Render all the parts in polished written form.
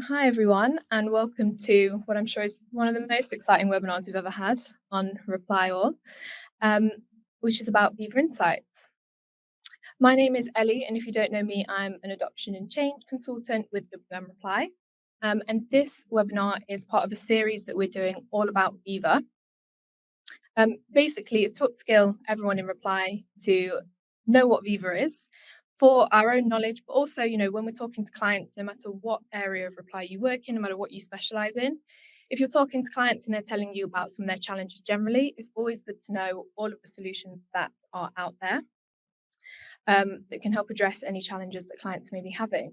Hi, everyone, and welcome to what I'm sure is one of the most exciting webinars we've ever had on Reply All, um, which is about Viva Insights. My name is Ellie, and if you don't know me, I'm an adoption and change consultant with WM Reply. And this webinar is part of a series that we're doing all about Viva. Basically, it's to upskill everyone in Reply to know what Viva is for our own knowledge, but also, when we're talking to clients, no matter what area of Reply you work in, no matter what you specialize in, if you're talking to clients and they're telling you about some of their challenges generally, it's always good to know all of the solutions that are out there that can help address any challenges that clients may be having.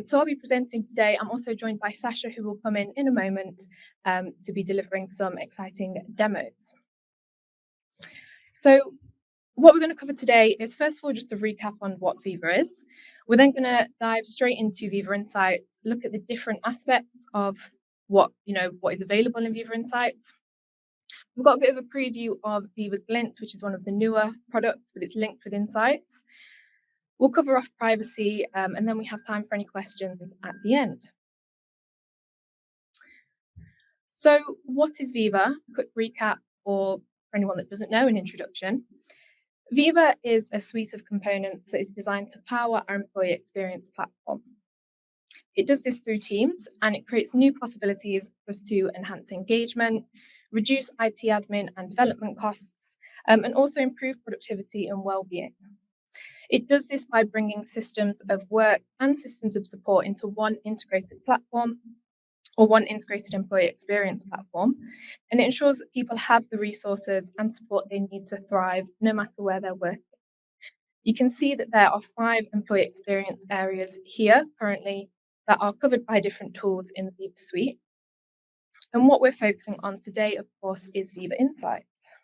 So I'll be presenting today. I'm also joined by Sasha, who will come in a moment to be delivering some exciting demos. So what we're going to cover today is, first of all, just a recap on what Viva is. We're then going to dive straight into Viva Insight, look at the different aspects of what is available in Viva Insights. We've got a bit of a preview of Viva Glint, which is one of the newer products, but it's linked with Insights. We'll cover off privacy, and then we have time for any questions at the end. So what is Viva? A quick recap, or for anyone that doesn't know, an introduction. Viva is a suite of components that is designed to power our employee experience platform. It does this through Teams, and it creates new possibilities for us to enhance engagement, reduce IT admin and development costs, and also improve productivity and well-being. It does this by bringing systems of work and systems of support into one integrated platform, or one integrated employee experience platform, and it ensures that people have the resources and support they need to thrive no matter where they're working. You can see that there are 5 employee experience areas here currently that are covered by different tools in the Viva suite. And what we're focusing on today, of course, is Viva Insights.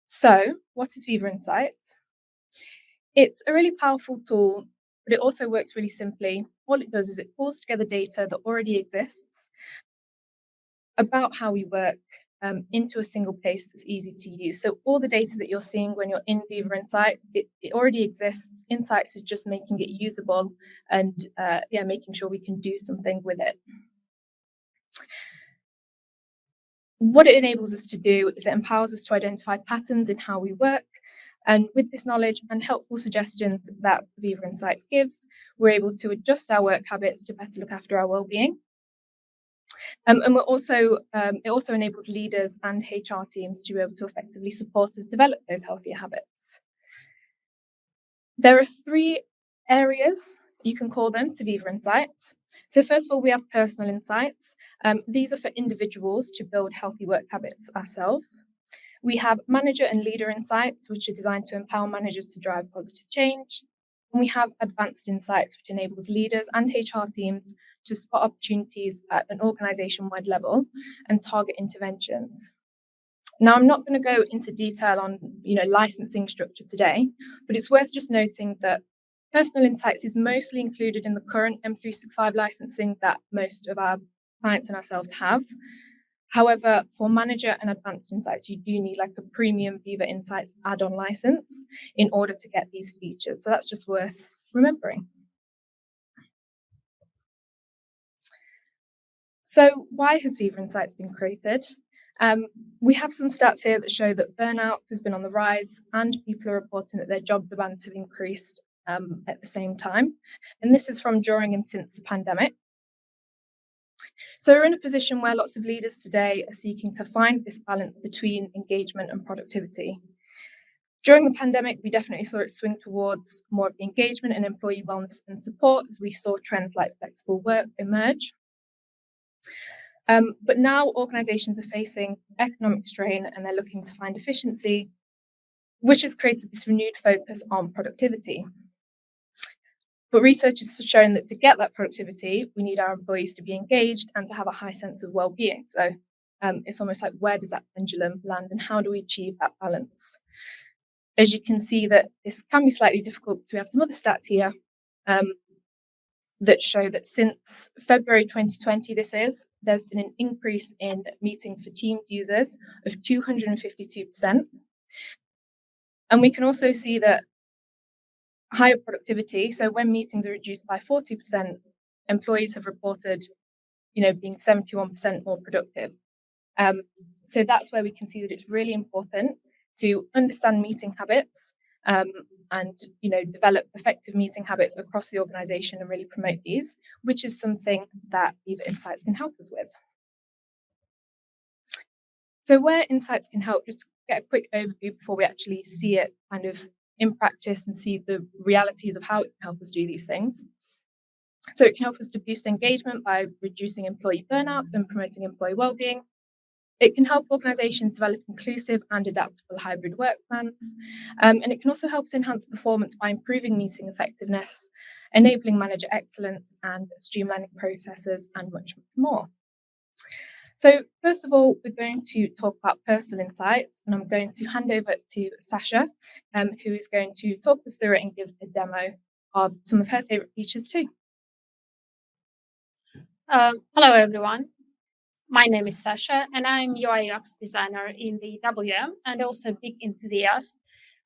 So what is Viva Insights? It's a really powerful tool, but it also works really simply. All it does is it pulls together data that already exists about how we work into a single place that's easy to use. So all the data that you're seeing when you're in Viva Insights, it already exists. Insights is just making it usable and making sure we can do something with it. What it enables us to do is it empowers us to identify patterns in how we work. And with this knowledge and helpful suggestions that Viva Insights gives, we're able to adjust our work habits to better look after our well-being. And it also enables leaders and HR teams to be able to effectively support us develop those healthier habits. There are 3 areas, you can call them, to Viva Insights. So first of all, we have personal insights. These are for individuals to build healthy work habits ourselves. We have manager and leader insights, which are designed to empower managers to drive positive change. And we have advanced insights, which enables leaders and HR teams to spot opportunities at an organization-wide level and target interventions. Now, I'm not going to go into detail on licensing structure today, but it's worth just noting that personal insights is mostly included in the current M365 licensing that most of our clients and ourselves have. However, for manager and advanced insights, you do need like a premium Viva Insights add-on license in order to get these features. So that's just worth remembering. So why has Viva Insights been created? We have some stats here that show that burnout has been on the rise and people are reporting that their job demands have increased at the same time. And this is from during and since the pandemic. So we're in a position where lots of leaders today are seeking to find this balance between engagement and productivity. During the pandemic, we definitely saw it swing towards more of the engagement and employee wellness and support as we saw trends like flexible work emerge. But now organizations are facing economic strain and they're looking to find efficiency, which has created this renewed focus on productivity. But research has shown that to get that productivity, we need our employees to be engaged and to have a high sense of well-being. So it's almost like, where does that pendulum land and how do we achieve that balance? As you can see, that this can be slightly difficult. So we have some other stats here that show that since February 2020, there's been an increase in meetings for Teams users of 252%. And we can also see that higher productivity, so when meetings are reduced by 40%, employees have reported, being 71% more productive. So that's where we can see that it's really important to understand meeting habits, and develop effective meeting habits across the organization and really promote these, which is something that Viva Insights can help us with. So where Insights can help, just get a quick overview before we actually see it kind of in practice and see the realities of how it can help us do these things. So it can help us to boost engagement by reducing employee burnout and promoting employee wellbeing. It can help organizations develop inclusive and adaptable hybrid work plans. And it can also help us enhance performance by improving meeting effectiveness, enabling manager excellence, and streamlining processes, and much more. So first of all, we're going to talk about personal insights, and I'm going to hand over to Sasha, who is going to talk us through it and give a demo of some of her favorite features too. Hello, everyone. My name is Sasha, and I'm UI/UX designer in the WM and also big enthusiast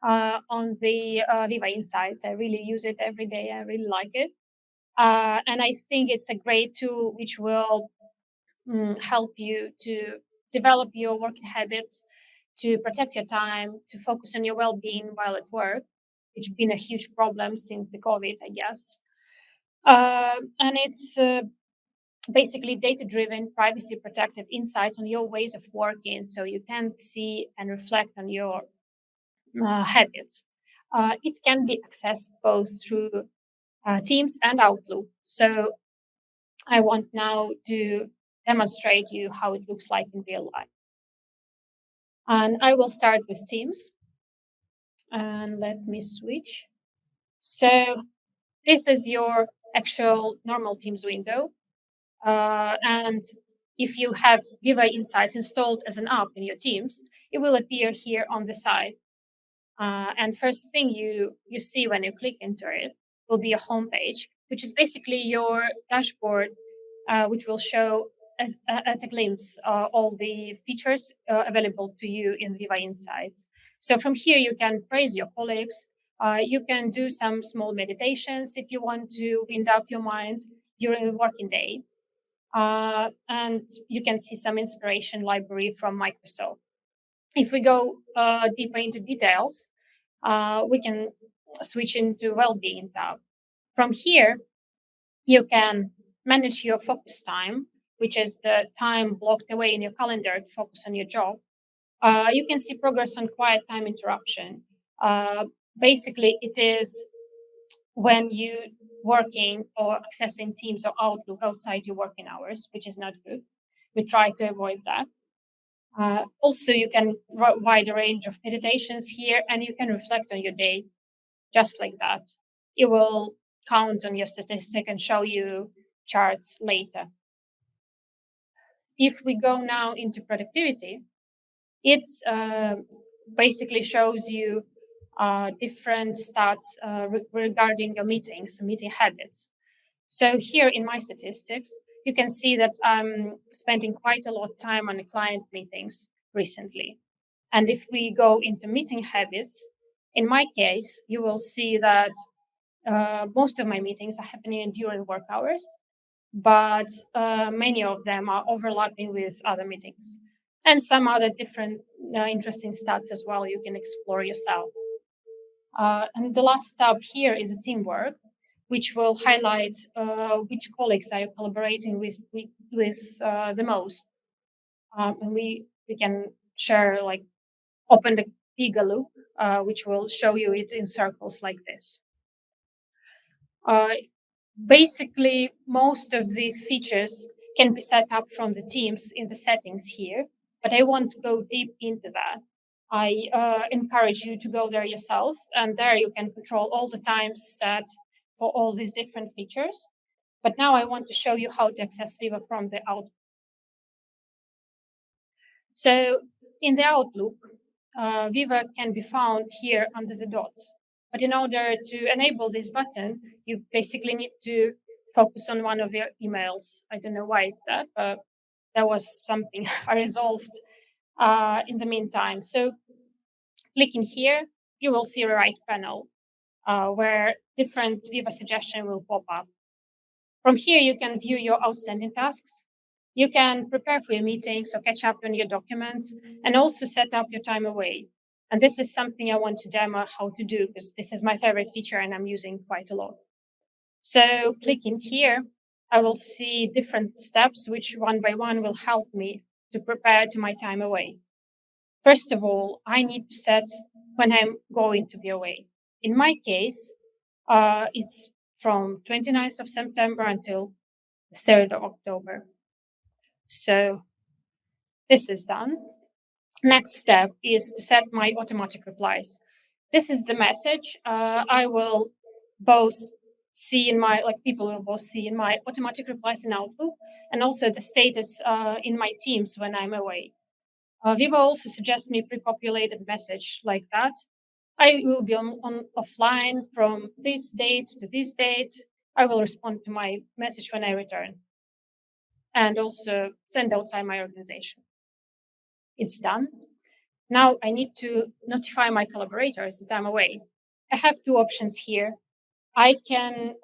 on the Viva Insights. I really use it every day. I really like it. And I think it's a great tool which will help you to develop your working habits, to protect your time, to focus on your well-being while at work, which has been a huge problem since the COVID, I guess. And it's basically data-driven, privacy-protected insights on your ways of working, so you can see and reflect on your habits. It can be accessed both through Teams and Outlook. So I want now to demonstrate you how it looks like in real life. And I will start with Teams. And let me switch. So this is your actual normal Teams window. And if you have Viva Insights installed as an app in your Teams, it will appear here on the side. And first thing you see when you click into it will be a home page, which is basically your dashboard, which will show at a glimpse all the features available to you in Viva Insights. So from here, you can praise your colleagues. You can do some small meditations if you want to wind up your mind during the working day. And you can see some inspiration library from Microsoft. If we go deeper into details, we can switch into well-being tab. From here, you can manage your focus time, which is the time blocked away in your calendar to focus on your job. You can see progress on quiet time interruption. Basically, it is when you working or accessing Teams or Outlook outside your working hours, which is not good. We try to avoid that. Also, you can wide a range of meditations here, and you can reflect on your day just like that. It will count on your statistic and show you charts later. If we go now into productivity, it basically shows you different stats regarding your meetings, meeting habits. So here in my statistics, you can see that I'm spending quite a lot of time on the client meetings recently. And if we go into meeting habits, in my case, you will see that most of my meetings are happening during work hours, but many of them are overlapping with other meetings. And some other different interesting stats as well you can explore yourself. And the last tab here is teamwork, which will highlight which colleagues are you collaborating with the most. And we can share, like, open the bigger loop, which will show you it in circles like this. Basically, most of the features can be set up from the Teams in the settings here, but I won't go deep into that. I encourage you to go there yourself, and there you can control all the times set for all these different features. But now I want to show you how to access Viva from the Outlook. So in the Outlook, Viva can be found here under the dots. But in order to enable this button, you basically need to focus on one of your emails. I don't know why it's that, but that was something I resolved in the meantime. So clicking here, you will see a right panel where different Viva suggestion will pop up. From here, you can view your outstanding tasks. You can prepare for your meetings or catch up on your documents and also set up your time away. And this is something I want to demo how to do because this is my favorite feature and I'm using quite a lot. So clicking here, I will see different steps, which one by one will help me to prepare to my time away. First of all, I need to set when I'm going to be away. In my case, it's from 29th of September until 3rd of October. So this is done. Next step is to set my automatic replies. This is the message I will both see in my, like people will both see in my automatic replies in Outlook and also the status in my Teams when I'm away. Viva also suggests me pre-populated message like that. I will be on offline from this date to this date. I will respond to my message when I return and also send outside my organization. It's done. Now I need to notify my collaborators that I'm away. I have two options here. I can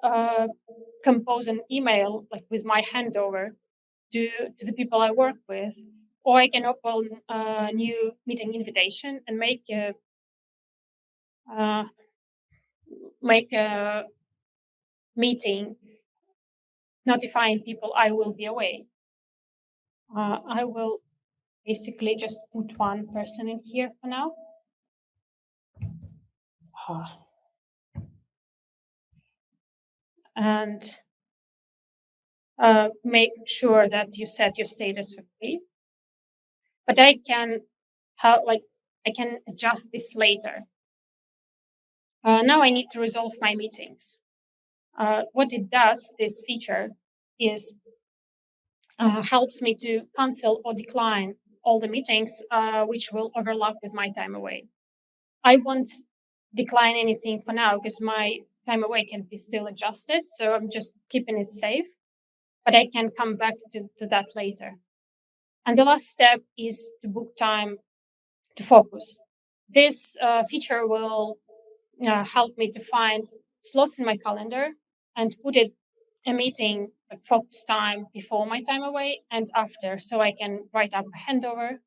compose an email like with my handover to the people I work with, or I can open a new meeting invitation and make a meeting notifying people I will be away. I will basically just put one person in here for now. And make sure that you set your status for free. But I can adjust this later. Now I need to resolve my meetings. What it does, this feature, is helps me to cancel or decline all the meetings which will overlap with my time away. I won't decline anything for now because my time away can be still adjusted, so I'm just keeping it safe, but I can come back to that later. And the last step is to book time to focus. This feature will help me to find slots in my calendar and put it a meeting like focus time before my time away and after, so I can write up a handover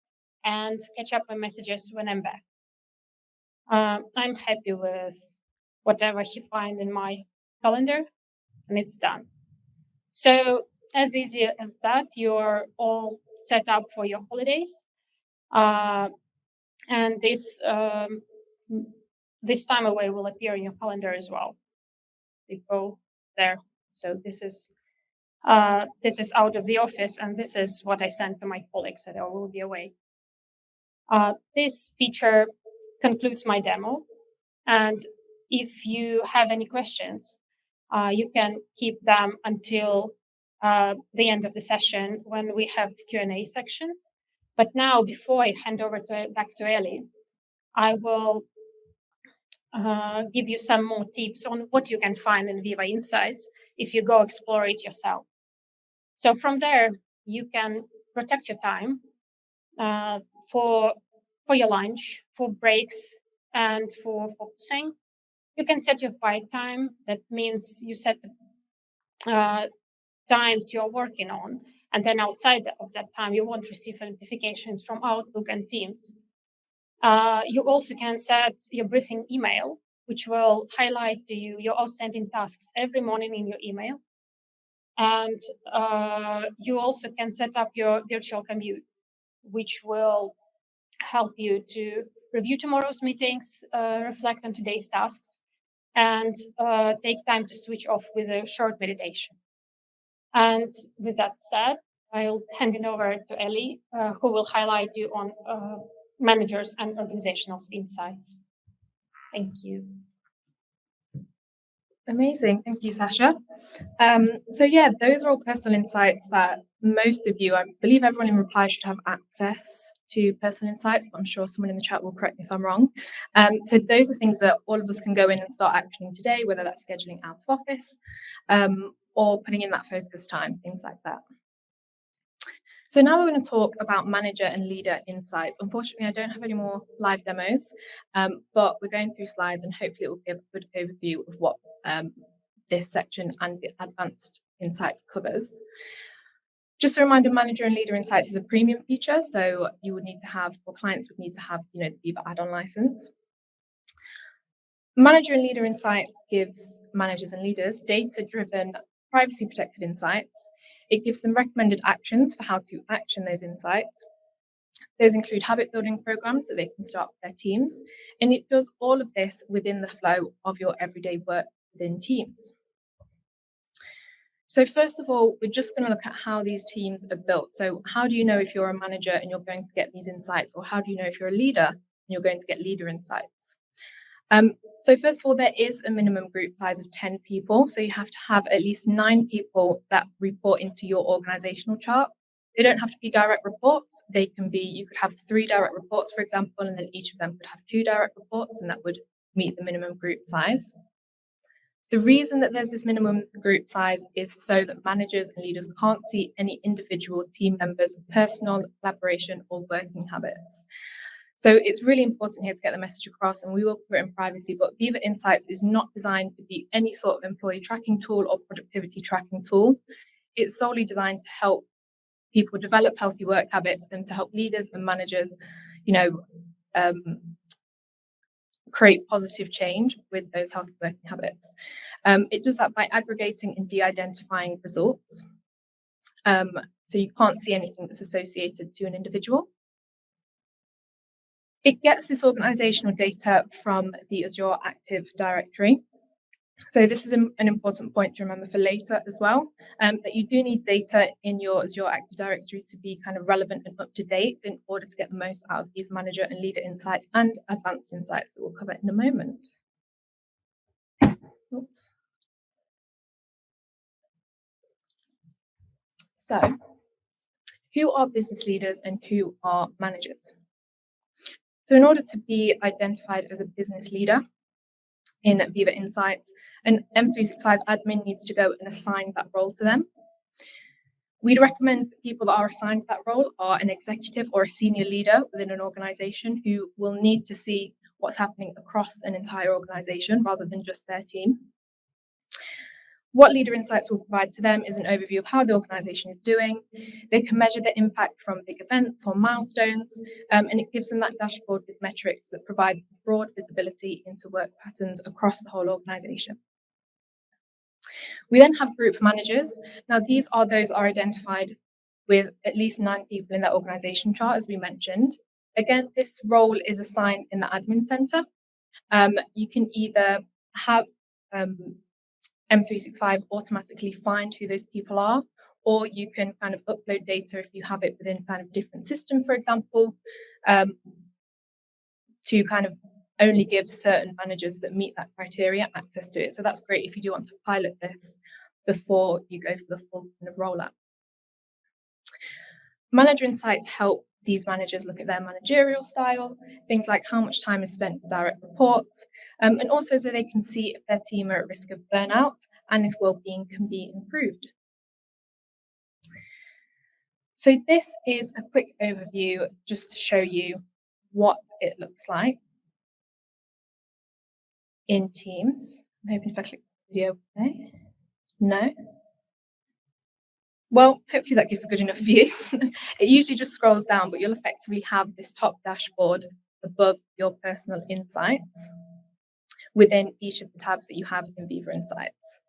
and catch up on messages when I'm back. I'm happy with whatever I find in my calendar, and it's done. So as easy as that, you're all set up for your holidays, and this time away will appear in your calendar as well. We go there. So this is out of the office, and this is what I sent to my colleagues that I will be away. This feature concludes my demo, and if you have any questions, you can keep them until the end of the session when we have Q&A section. But now, before I hand over back to Ellie, I will give you some more tips on what you can find in Viva Insights if you go explore it yourself. So from there, you can protect your time for your lunch, for breaks, and for focusing. You can set your quiet time. That means you set the times you're working on, and then outside of that time, you won't receive notifications from Outlook and Teams. You also can set your briefing email, which will highlight to you your outstanding tasks every morning in your email. And you also can set up your virtual commute, which will help you to review tomorrow's meetings, reflect on today's tasks, and take time to switch off with a short meditation. And with that said, I'll hand it over to Ellie, who will highlight you on managers and organizational insights. Thank you. Amazing. Thank you, Sasha. So yeah, those are all personal insights that most of you, I believe everyone in reply should have access to personal insights, but I'm sure someone in the chat will correct me if I'm wrong. So those are things that all of us can go in and start actioning today, whether that's scheduling out of office or putting in that focus time, things like that. So now we're going to talk about manager and leader insights. Unfortunately, I don't have any more live demos, but we're going through slides and hopefully it will give a good overview of what this section and the advanced Insights covers. Just a reminder, Manager and Leader Insights is a premium feature, so you would need to have, or clients would need to have, the Viva add-on license. Manager and Leader Insights gives managers and leaders data-driven, privacy-protected insights. It gives them recommended actions for how to action those insights. Those include habit-building programs that they can start with their teams, and it does all of this within the flow of your everyday work within teams. So first of all, we're just going to look at how these teams are built. So how do you know if you're a manager and you're going to get these insights, or how do you know if you're a leader and you're going to get leader insights? So first of all, there is a minimum group size of 10 people. So you have to have at least 9 people that report into your organizational chart. They don't have to be direct reports. They can be, you could have 3 direct reports, for example, and then each of them could have 2 direct reports, and that would meet the minimum group size. The reason that there's this minimum group size is so that managers and leaders can't see any individual team members' personal collaboration or working habits. So it's really important here to get the message across, and we will cover it in privacy, but Viva Insights is not designed to be any sort of employee tracking tool or productivity tracking tool. It's solely designed to help people develop healthy work habits and to help leaders and managers, create positive change with those healthy working habits. It does that by aggregating and de-identifying results. So you can't see anything that's associated to an individual. It gets this organizational data from the Azure Active Directory. So this is an important point to remember for later as well, that you do need data in your Azure Active Directory to be kind of relevant and up to date in order to get the most out of these manager and leader insights and advanced insights that we'll cover in a moment. Oops. So, who are business leaders and who are managers? So in order to be identified as a business leader in Viva Insights, an M365 admin needs to go and assign that role to them. We'd recommend people that are assigned that role are an executive or a senior leader within an organization who will need to see what's happening across an entire organization rather than just their team. What Leader Insights will provide to them is an overview of how the organization is doing. They can measure the impact from big events or milestones, and it gives them that dashboard with metrics that provide broad visibility into work patterns across the whole organization. We then have group managers. Now, these are those that are identified with at least 9 people in their organization chart, as we mentioned. Again, this role is assigned in the admin center. You can either have M365 automatically find who those people are, or you can kind of upload data if you have it within kind of different system, for example, to kind of only give certain managers that meet that criteria access to it. So that's great if you do want to pilot this before you go for the full kind of rollout. Manager Insights help these managers look at their managerial style, things like how much time is spent with direct reports, and also so they can see if their team are at risk of burnout and if well-being can be improved. So this is a quick overview just to show you what it looks like in Teams. I'm hoping if I click the video play. No? Well, hopefully that gives a good enough view. It usually just scrolls down, but you'll effectively have this top dashboard above your personal insights within each of the tabs that you have in Viva Insights.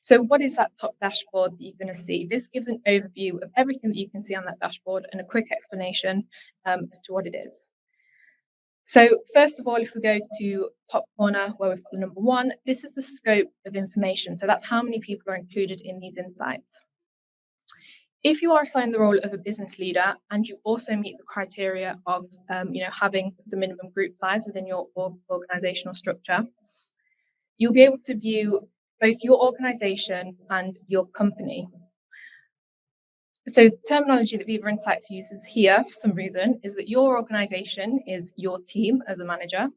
So what is that top dashboard that you're going to see? This gives an overview of everything that you can see on that dashboard and a quick explanation as to what it is. So first of all, if we go to top corner where we've got the number 1, this is the scope of information. So that's how many people are included in these insights. If you are assigned the role of a business leader and you also meet the criteria of having the minimum group size within your organizational structure, you'll be able to view both your organization and your company. So the terminology that Viva Insights uses here for some reason is that your organization is your team as a manager,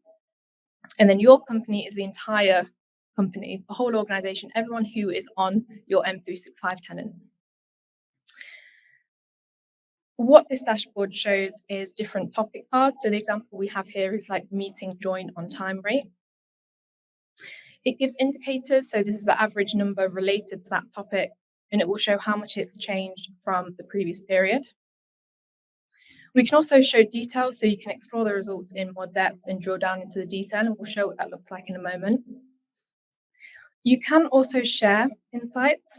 and then your company is the entire company, the whole organization, everyone who is on your M365 tenant. What this dashboard shows is different topic cards. So the example we have here is like meeting join on time rate. It gives indicators. So this is the average number related to that topic and it will show how much it's changed from the previous period. We can also show details, so you can explore the results in more depth and drill down into the detail, and we'll show what that looks like in a moment. You can also share insights.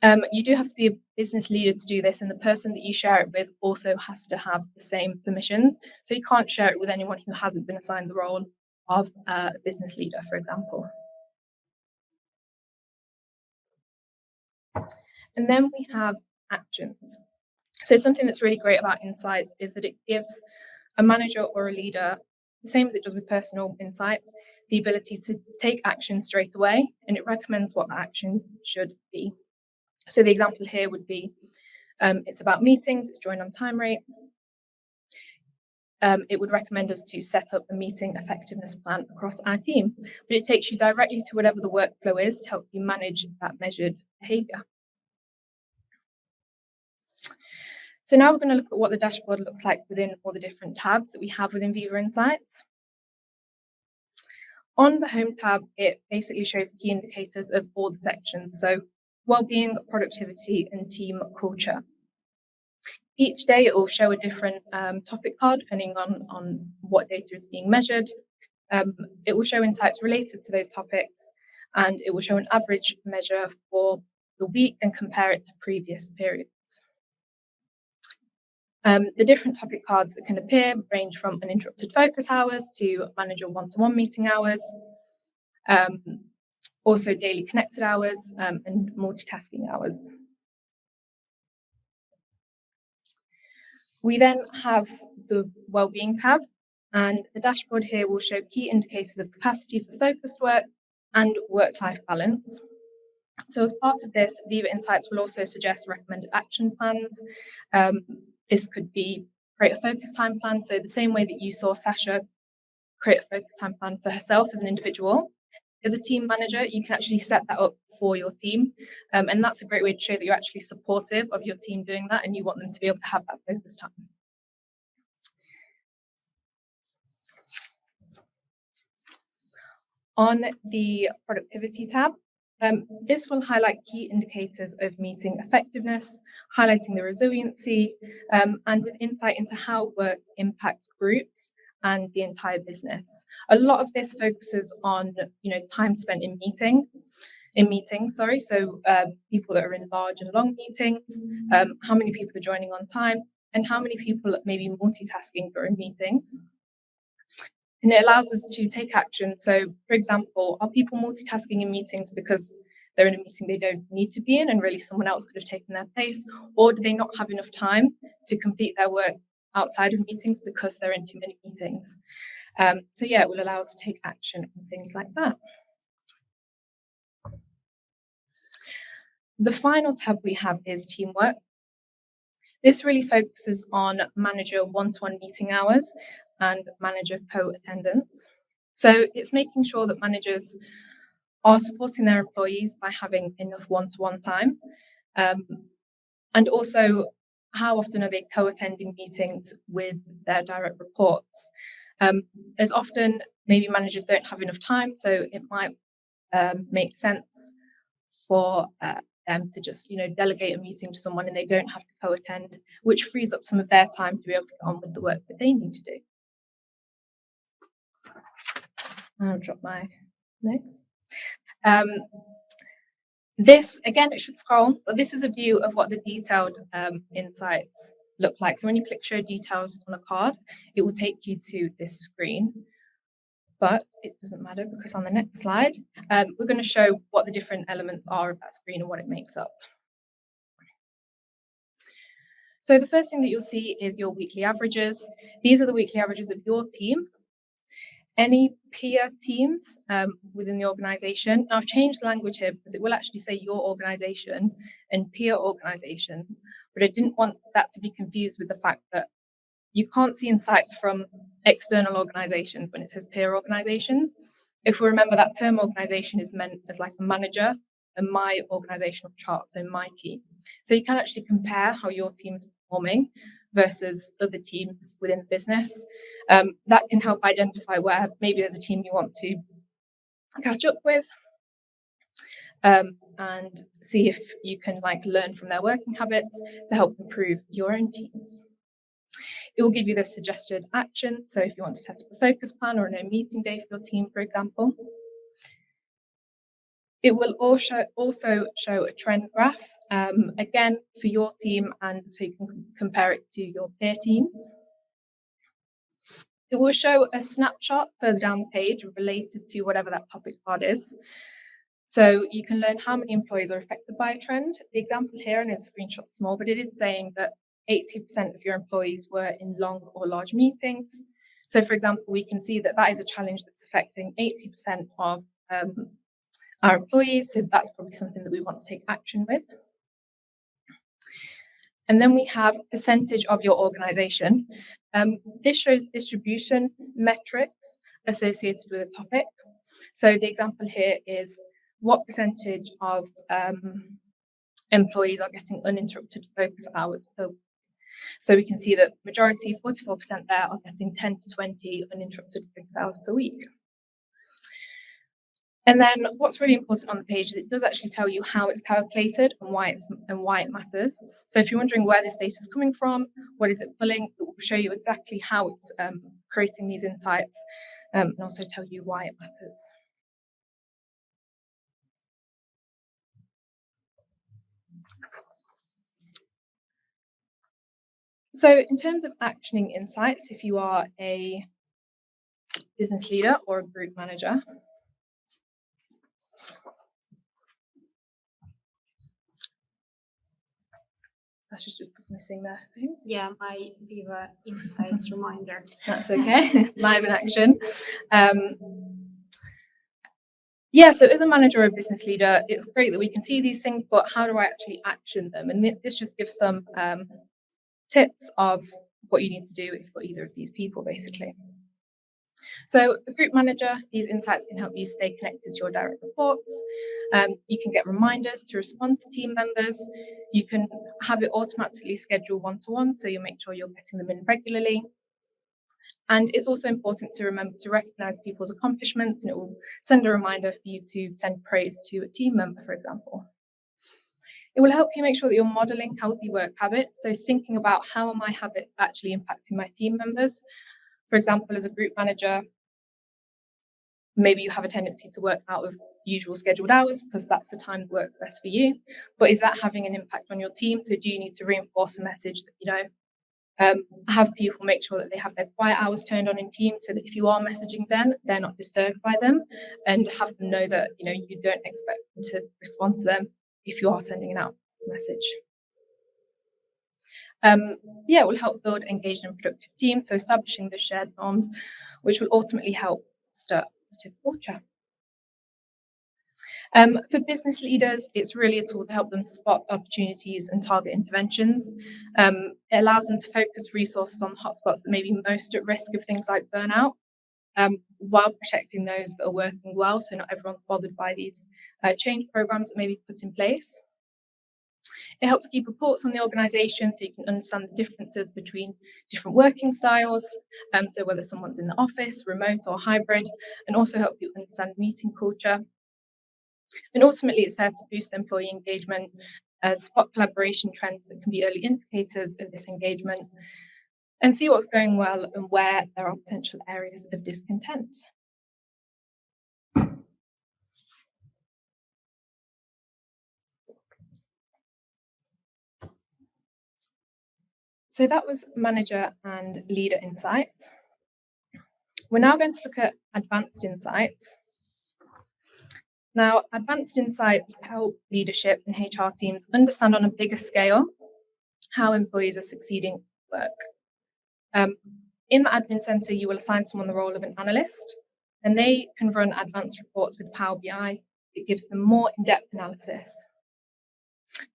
You do have to be a business leader to do this, and the person that you share it with also has to have the same permissions. So you can't share it with anyone who hasn't been assigned the role of a business leader, for example. And then we have actions. So something that's really great about insights is that it gives a manager or a leader, the same as it does with personal insights, the ability to take action straight away, and it recommends what the action should be. So the example here would be, it's about meetings, it's join on time rate. It would recommend us to set up a meeting effectiveness plan across our team, but it takes you directly to whatever the workflow is to help you manage that measured behavior. So now we're going to look at what the dashboard looks like within all the different tabs that we have within Viva Insights. On the Home tab, it basically shows key indicators of all the sections, so wellbeing, productivity, and team culture. Each day it will show a different topic card depending on what data is being measured. It will show insights related to those topics, and it will show an average measure for the week and compare it to previous periods. The different topic cards that can appear range from uninterrupted focus hours to manager one-to-one meeting hours, also daily connected hours, and multitasking hours. We then have the wellbeing tab, and the dashboard here will show key indicators of capacity for focused work and work-life balance. So as part of this, Viva Insights will also suggest recommended action plans. This could be create a focus time plan. So the same way that you saw Sasha create a focus time plan for herself as an individual, as a team manager, you can actually set that up for your team. And that's a great way to show that you're actually supportive of your team doing that and you want them to be able to have that focus time. On the productivity tab, this will highlight key indicators of meeting effectiveness, highlighting the resiliency, and with insight into how work impacts groups and the entire business. A lot of this focuses on, time spent in meetings. So people that are in large and long meetings, how many people are joining on time, and how many people may be multitasking during meetings. And it allows us to take action. So, for example, are people multitasking in meetings because they're in a meeting they don't need to be in and really someone else could have taken their place? Or do they not have enough time to complete their work outside of meetings because they're in too many meetings? It will allow us to take action on things like that. The final tab we have is teamwork. This really focuses on manager one-to-one meeting hours and manager co-attendance. So it's making sure that managers are supporting their employees by having enough one-to-one time. And also, how often are they co-attending meetings with their direct reports? As often, maybe managers don't have enough time, so it might make sense for them to just, delegate a meeting to someone and they don't have to co-attend, which frees up some of their time to be able to get on with the work that they need to do. I'll drop my notes. This, again, it should scroll, but this is a view of what the detailed insights look like. So when you click show details on a card, it will take you to this screen. But it doesn't matter because on the next slide, we're going to show what the different elements are of that screen and what it makes up. So the first thing that you'll see is your weekly averages. These are the weekly averages of your team. Any peer teams within the organisation. Now I've changed the language here because it will actually say your organisation and peer organisations, but I didn't want that to be confused with the fact that you can't see insights from external organisations when it says peer organisations. If we remember, that term organisation is meant as like a manager and my organisational chart, so my team. So you can actually compare how your team is performing versus other teams within the business. That can help identify where maybe there's a team you want to catch up with. and see if you can learn from their working habits to help improve your own teams. It will give you the suggested action. So if you want to set up a focus plan or a no meeting day for your team, for example. It will also show a trend graph, again, for your team, and so you can compare it to your peer teams. It will show a snapshot further down the page related to whatever that topic card is. So you can learn how many employees are affected by a trend. The example here, and the screenshot's small, but it is saying that 80% of your employees were in long or large meetings. So for example, we can see that that is a challenge that's affecting 80% of our employees. So that's probably something that we want to take action with. And then we have percentage of your organization. This shows distribution metrics associated with a topic. So the example here is what percentage of employees are getting uninterrupted focus hours per week. So we can see that majority, 44% there, are getting 10 to 20 uninterrupted focus hours per week. And then what's really important on the page is it does actually tell you how it's calculated and why it matters. So if you're wondering where this data is coming from, what is it pulling, it will show you exactly how it's creating these insights, and also tell you why it matters. So in terms of actioning insights, if you are a business leader or a group manager, Sasha's just dismissing their thing. Yeah, my Viva Insights reminder. That's okay. Live in action. Yeah, so as a manager or a business leader, it's great that we can see these things, but how do I actually action them? And this just gives some tips of what you need to do if you've got either of these people, basically. So a group manager, these insights can help you stay connected to your direct reports. You can get reminders to respond to team members. You can have it automatically schedule one-to-one, so you make sure you're getting them in regularly. And it's also important to remember to recognize people's accomplishments, and it will send a reminder for you to send praise to a team member, for example. It will help you make sure that you're modeling healthy work habits. So thinking about how are my habits actually impacting my team members. For example, as a group manager, maybe you have a tendency to work out of usual scheduled hours because that's the time that works best for you. But is that having an impact on your team? So do you need to reinforce a message that, have people make sure that they have their quiet hours turned on in Teams so that if you are messaging them, they're not disturbed by them, and have them know that, you don't expect them to respond to them if you are sending an out message. It will help build engaged and productive teams, so establishing the shared norms, which will ultimately help start positive culture. For business leaders, it's really a tool to help them spot opportunities and target interventions. It allows them to focus resources on hotspots that may be most at risk of things like burnout, while protecting those that are working well, so not everyone's bothered by these change programs that may be put in place. It helps keep reports on the organisation so you can understand the differences between different working styles, so whether someone's in the office, remote or hybrid, and also help you understand meeting culture. And ultimately, it's there to boost employee engagement, spot collaboration trends that can be early indicators of this engagement, and see what's going well and where there are potential areas of discontent. So that was manager and leader insights. We're now going to look at advanced insights. Now, advanced insights help leadership and HR teams understand on a bigger scale how employees are succeeding at work. In the admin center, you will assign someone the role of an analyst, and they can run advanced reports with Power BI. It gives them more in-depth analysis.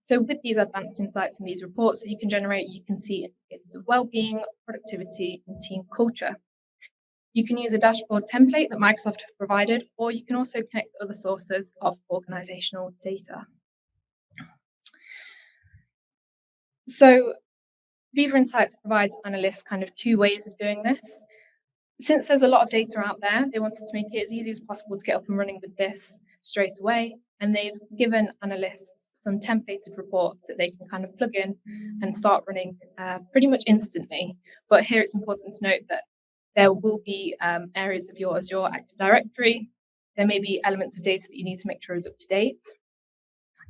So with these advanced insights and these reports that you can generate, you can see it's of well-being, productivity, and team culture. You can use a dashboard template that Microsoft have provided, or you can also connect to other sources of organizational data. So Viva Insights provides analysts kind of two ways of doing this. Since there's a lot of data out there, they wanted to make it as easy as possible to get up and running with this straight away. and they've given analysts some templated reports that they can kind of plug in and start running pretty much instantly. But here it's important to note that there will be areas of your Azure Active Directory. There may be elements of data that you need to make sure is up to date.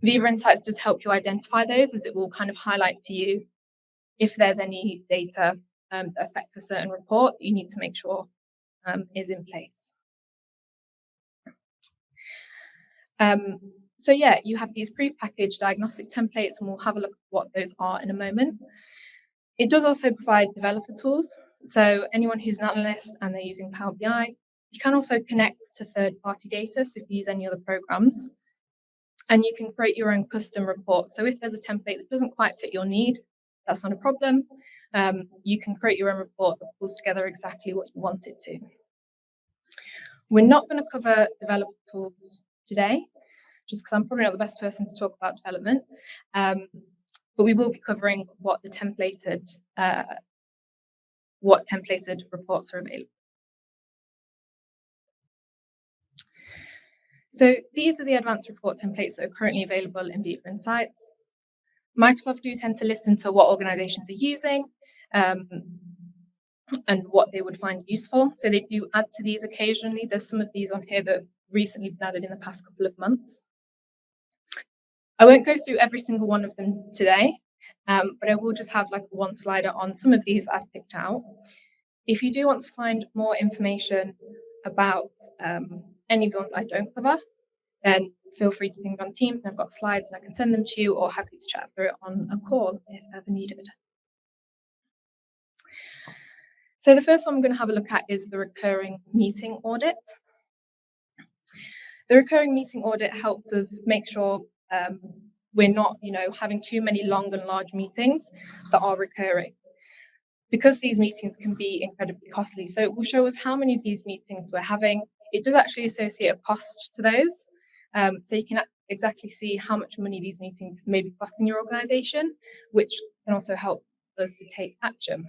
Viva Insights does help you identify those, as it will kind of highlight to you if there's any data that affects a certain report that you need to make sure is in place. So yeah, you have these pre-packaged diagnostic templates, and we'll have a look at what those are in a moment. It does also provide developer tools. So anyone who's an analyst and they're using Power BI, you can also connect to third-party data. So if you use any other programs, and you can create your own custom report. So if there's a template that doesn't quite fit your need, that's not a problem. You can create your own report that pulls together exactly what you want it to. We're not going to cover developer tools today, just because I'm probably not the best person to talk about development. But we will be covering what templated reports are available. So these are the advanced report templates that are currently available in Viva Insights. Microsoft do tend to listen to what organizations are using and what they would find useful. So they do add to these occasionally. There's some of these on here that have recently been added in the past couple of months. I won't go through every single one of them today, but I will just have like one slider on some of these that I've picked out. If you do want to find more information about any of the ones I don't cover, then feel free to ping me on Teams, and I've got slides and I can send them to you, or happy to chat through it on a call if ever needed. So the first one I'm going to have a look at is the recurring meeting audit. The recurring meeting audit helps us make sure we're not, having too many long and large meetings that are recurring, because these meetings can be incredibly costly. So it will show us how many of these meetings we're having. It does actually associate a cost to those. So you can exactly see how much money these meetings may be costing your organization, which can also help us to take action.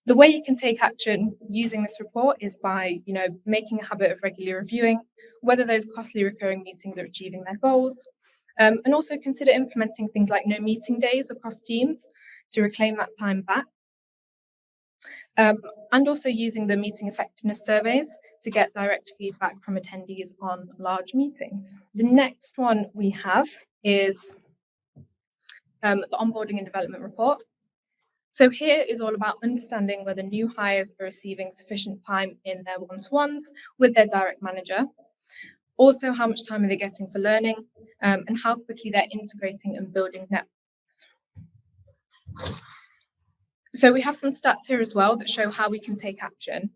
The way you can take action using this report is by, making a habit of regularly reviewing whether those costly recurring meetings are achieving their goals, and also consider implementing things like no meeting days across teams to reclaim that time back. And also using the meeting effectiveness surveys to get direct feedback from attendees on large meetings. The next one we have is the onboarding and development report. So here is all about understanding whether new hires are receiving sufficient time in their one-to-ones with their direct manager. Also, how much time are they getting for learning, and how quickly they're integrating and building networks. So we have some stats here as well that show how we can take action.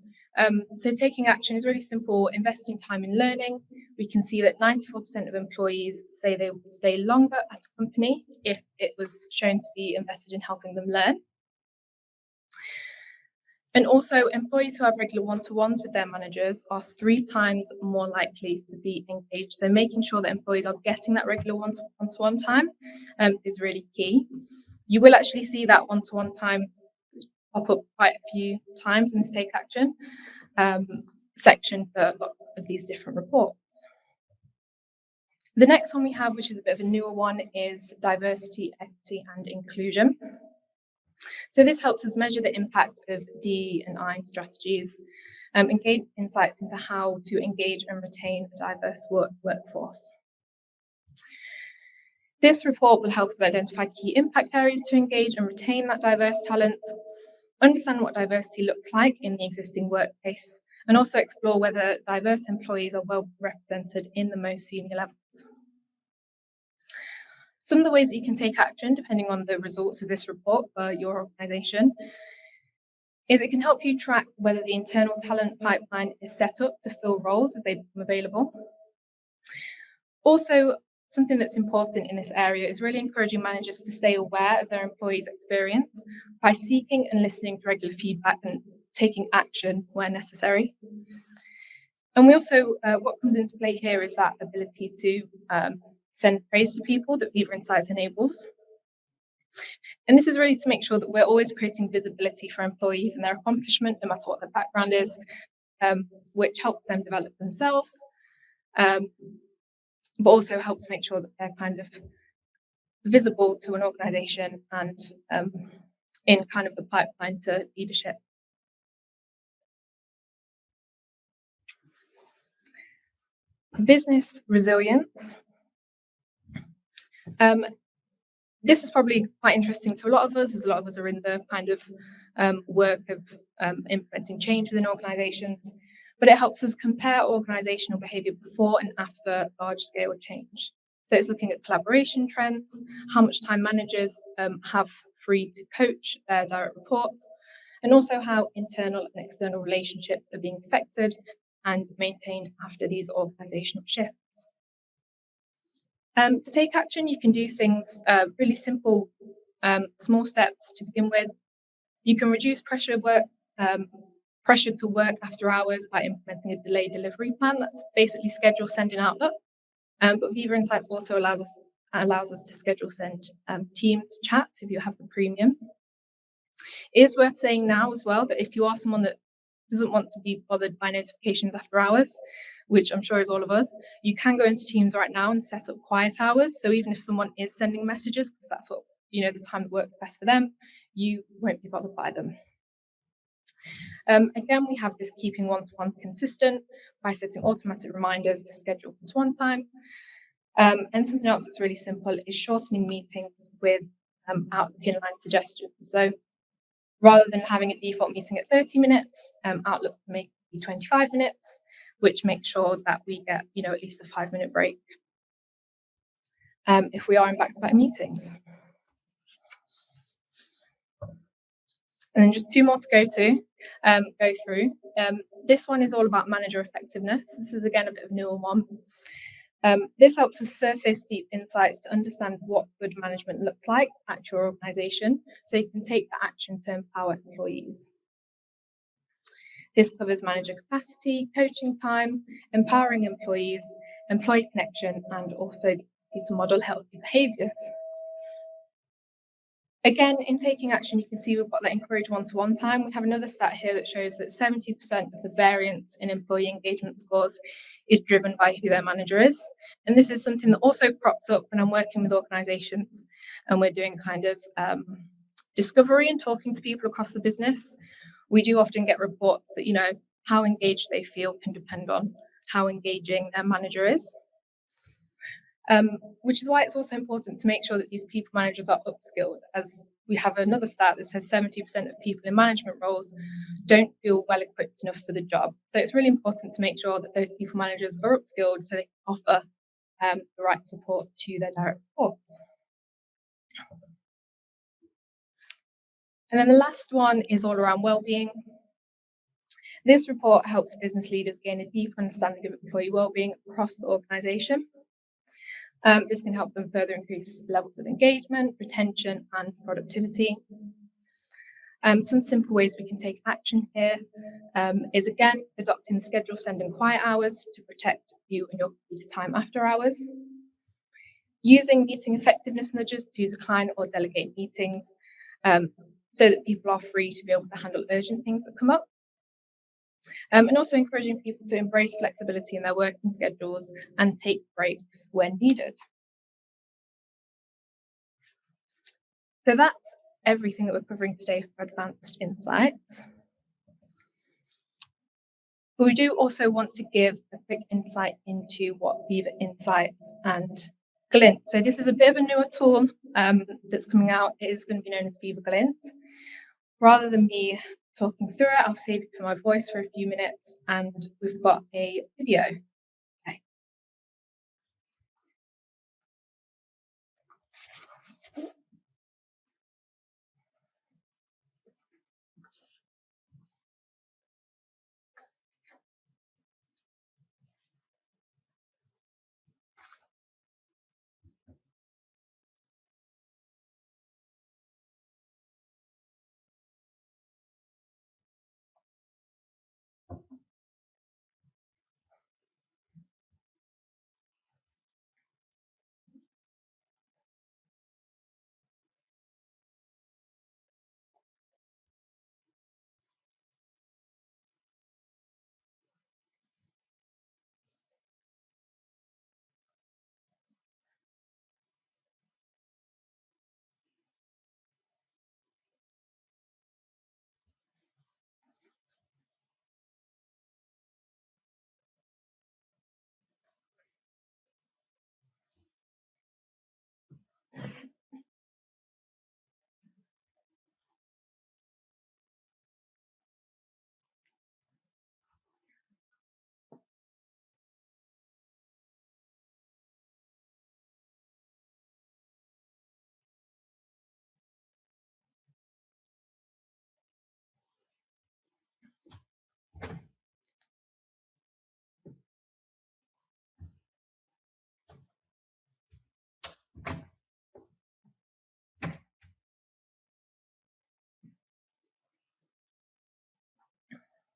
So taking action is really simple. Investing time in learning. We can see that 94% of employees say they would stay longer at a company if it was shown to be invested in helping them learn. And also, employees who have regular one-to-ones with their managers are 3 times more likely to be engaged. So making sure that employees are getting that regular one-to-one time is really key. You will actually see that one-to-one time pop up quite a few times in this take action section for lots of these different reports. The next one we have, which is a bit of a newer one, is diversity, equity, and inclusion. So this helps us measure the impact of D&I strategies, and gain insights into how to engage and retain a diverse workforce. This report will help us identify key impact areas to engage and retain that diverse talent, understand what diversity looks like in the existing workplace, and also explore whether diverse employees are well represented in the most senior levels. Some of the ways that you can take action, depending on the results of this report for your organisation, is it can help you track whether the internal talent pipeline is set up to fill roles as they become available. Also, something that's important in this area is really encouraging managers to stay aware of their employees' experience by seeking and listening to regular feedback and taking action where necessary. And we also, what comes into play here is that ability to send praise to people that Viva Insights enables. And this is really to make sure that we're always creating visibility for employees and their accomplishment, no matter what their background is, which helps them develop themselves but also helps make sure that they're kind of visible to an organization and in kind of the pipeline to leadership. Business resilience. This is probably quite interesting to a lot of us, as a lot of us are in the kind of work of implementing change within organizations, but it helps us compare organizational behavior before and after large-scale change. So it's looking at collaboration trends, how much time managers have free to coach their direct reports, and also how internal and external relationships are being affected and maintained after these organizational shifts. To take action, you can do things really simple, small steps to begin with. You can reduce pressure to work after hours by implementing a delayed delivery plan. That's basically schedule send in Outlook. But Viva Insights also allows us to schedule send Teams chats if you have the premium. It is worth saying now as well that if you are someone that doesn't want to be bothered by notifications after hours, which I'm sure is all of us, you can go into Teams right now and set up quiet hours. So even if someone is sending messages, because that's what, the time that works best for them, you won't be bothered by them. Again, we have this keeping one-to-one consistent by setting automatic reminders to schedule one time. And something else that's really simple is shortening meetings with Outlook inline suggestions. So rather than having a default meeting at 30 minutes, Outlook can make it 25 minutes, which makes sure that we get, at least a 5-minute break if we are in back-to-back meetings. And then just 2 more to go through. This one is all about manager effectiveness. This is again a bit of a newer one. This helps us surface deep insights to understand what good management looks like at your organisation, so you can take the action to empower employees. This covers manager capacity, coaching time, empowering employees, employee connection, and also the ability to model healthy behaviours. Again, in taking action, you can see we've got that encourage one-to-one time. We have another stat here that shows that 70% of the variance in employee engagement scores is driven by who their manager is. And this is something that also crops up when I'm working with organisations and we're doing kind of discovery and talking to people across the business. We do often get reports that, how engaged they feel can depend on how engaging their manager is. Which is why it's also important to make sure that these people managers are upskilled, as we have another stat that says 70% of people in management roles don't feel well equipped enough for the job. So it's really important to make sure that those people managers are upskilled so they can offer the right support to their direct reports. And then the last one is all around wellbeing. This report helps business leaders gain a deeper understanding of employee wellbeing across the organisation. This can help them further increase levels of engagement, retention, and productivity. Some simple ways we can take action here is, again, adopting the schedule send and quiet hours to protect you and your colleagues' time after hours. Using meeting effectiveness nudges to decline or delegate meetings so that people are free to be able to handle urgent things that come up. And also encouraging people to embrace flexibility in their working schedules and take breaks when needed. So that's everything that we're covering today for Advanced Insights. But we do also want to give a quick insight into what Viva Insights and Glint. So this is a bit of a newer tool that's coming out. It is going to be known as Viva Glint. Rather than me talking through it, I'll save it for my voice for a few minutes, and we've got a video. Okay.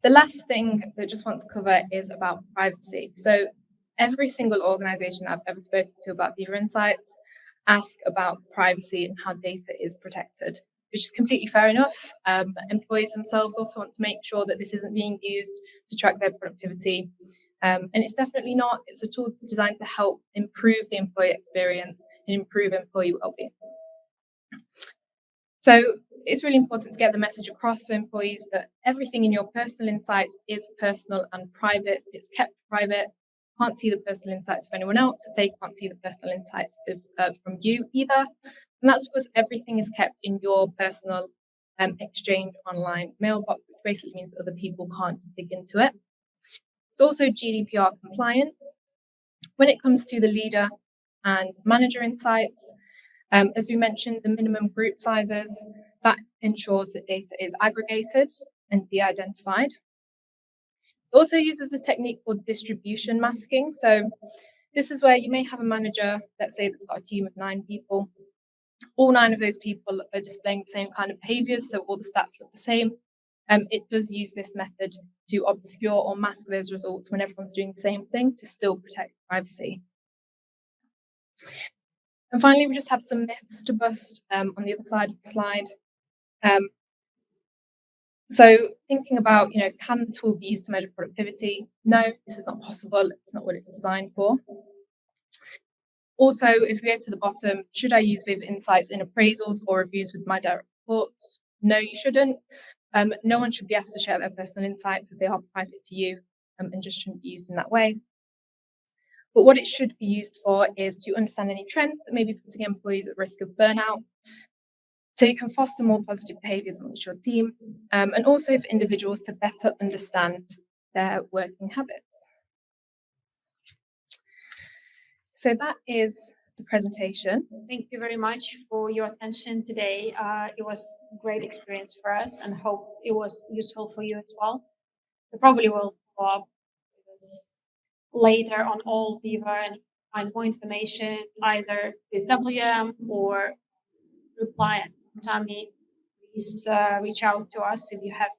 The last thing that I just want to cover is about privacy. So every single organization I've ever spoken to about Viva Insights ask about privacy and how data is protected, which is completely fair enough. Employees themselves also want to make sure that this isn't being used to track their productivity. And it's definitely not. It's a tool designed to help improve the employee experience and improve employee well-being. So it's really important to get the message across to employees that everything in your personal insights is personal and private. It's kept private. Can't see the personal insights of anyone else. They can't see the personal insights from you either. And that's because everything is kept in your personal exchange online mailbox, which basically means that other people can't dig into it. It's also GDPR compliant. When it comes to the leader and manager insights, as we mentioned, the minimum group sizes, that ensures that data is aggregated and de-identified. It also uses a technique called distribution masking. So this is where you may have a manager, let's say, that's got a team of 9 people. All 9 of those people are displaying the same kind of behaviors, so all the stats look the same. It does use this method to obscure or mask those results when everyone's doing the same thing to still protect privacy. And finally, we just have some myths to bust on the other side of the slide. So thinking about, can the tool be used to measure productivity? No, this is not possible. It's not what it's designed for. Also, if we go to the bottom, should I use Viva Insights in appraisals or reviews with my direct reports? No, you shouldn't. No one should be asked to share their personal insights if they are private to you, and just shouldn't be used in that way. But what it should be used for is to understand any trends that may be putting employees at risk of burnout, so you can foster more positive behaviours amongst your team, and also for individuals to better understand their working habits. So that is the presentation. Thank you very much for your attention today. It was a great experience for us and hope it was useful for you as well. We probably will follow up with this later on all Viva and find more information either with WM or reply at Tami. Please reach out to us if you have